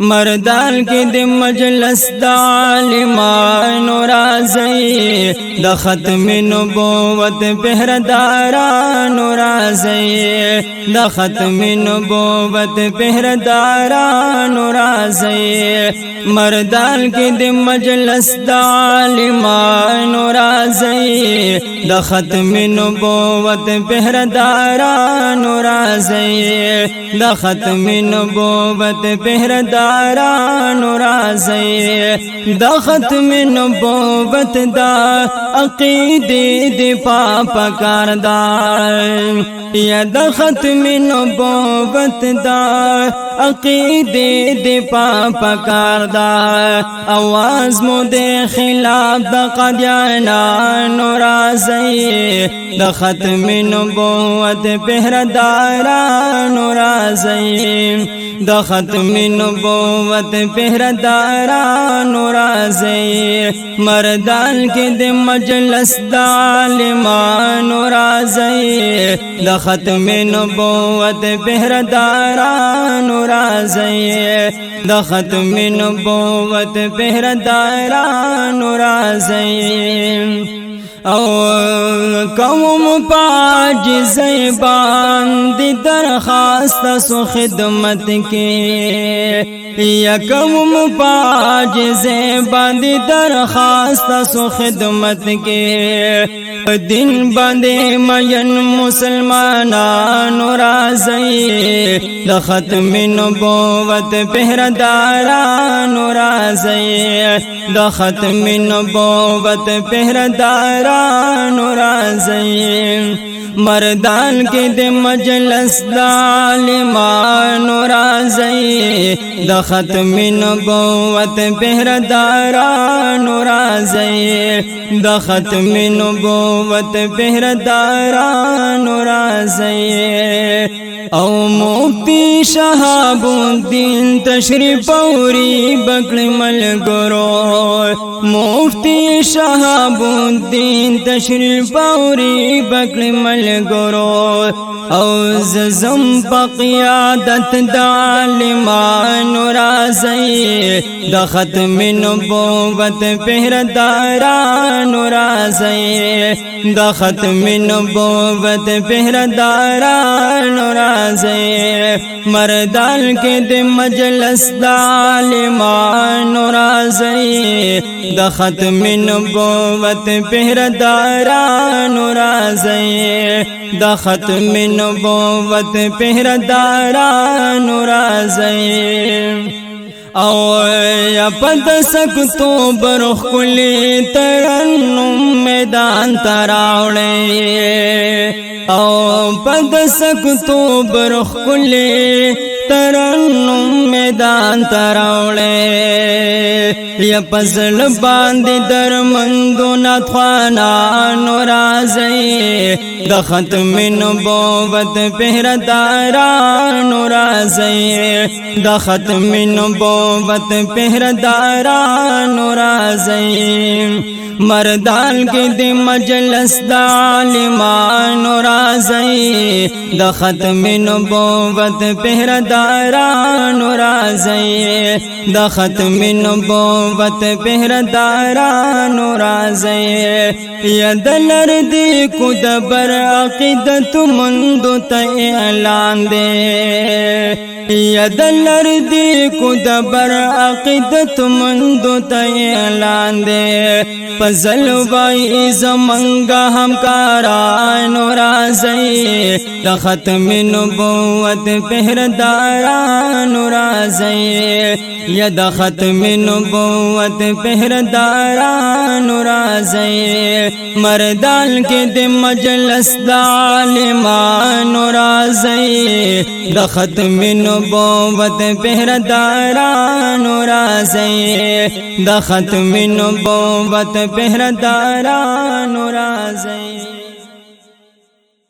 مردان کی د مجلس د عالمانو راځي د ختم نبوت پهردارانو راځي د ختم نبوت پهردارانو راځي مردان کی د مجلس د عالمانو راځي د ختم نبوت پهردارانو راځي د ختم نبوت پهردارانو راځي د ختم نبوت دا عقیده دی پاپا کاردار یا د ختم نبوت دا عقیده دی پاپا کاردار آواز مو دے خلاف د قادیانانو راځي د ختم نبوت پهردارانو راځي د ختم نبوت پهردارانو راځي مردان کې د مجلس د عالمانو راځي د ختم نبوت پهردارانو راځي د ختم نبوت پهردارانو راځي او قوم پاجز باندې درخواست سو خدمت کې یا قوم پاجز باندې درخواست سو خدمت کې دین باندې مین مسلمانانو راځي د ختم نبوت پهردارانو راځي د ختم نبوت پهردارانو راځي مردان کې د مجلس د عالمانو راځي د ختم نبوت پهردارانو راځي د ختم نبوت پهردارانو راځي او مفتی شهاب الدین تشریف پوری بکل ملګرو مفتی شهاب الدین تشریف پوری بکل ملګرو او زم په قیادت د عالمانو راځي د ختم نبوت پهردارانو راځي د ختم نبوت پهردارانو راځي مردان کې د مجلس د عالمانو راځي د ختم نبوت پهردارانو راځي د ختم نبوت پهردارانو راځي او یا پد سکتو برخ کلی ترنم میدان تراوڑے او پد سکتو برخ کلی ترنم میدان تراوڑے یا پزل باندې درمندو ناتخوانانو راځي د ختم نبوت پهردارانو راځي د ختم نبوت پهردارانو راځي مردان کې د مجلس د عالمانو راځي د ختم نبوت پهردارانو راځي د ختم نبوت پهردارانو راځي یا دلر دی کو د بر عقیدت مندو ته اعلان دی یا دلر دی کو د بر عقیدت مندو ته اعلان دی پزل وای زمنګا همکارانو راځي د ختم نبوت پهردارانو راځي یا د ختم نبوت پهردارانو راځي مردان کې د مجلس د عالمانو راځي د ختم نبوت پهردارانو راځي د ختم نبوت پهردارانو راځي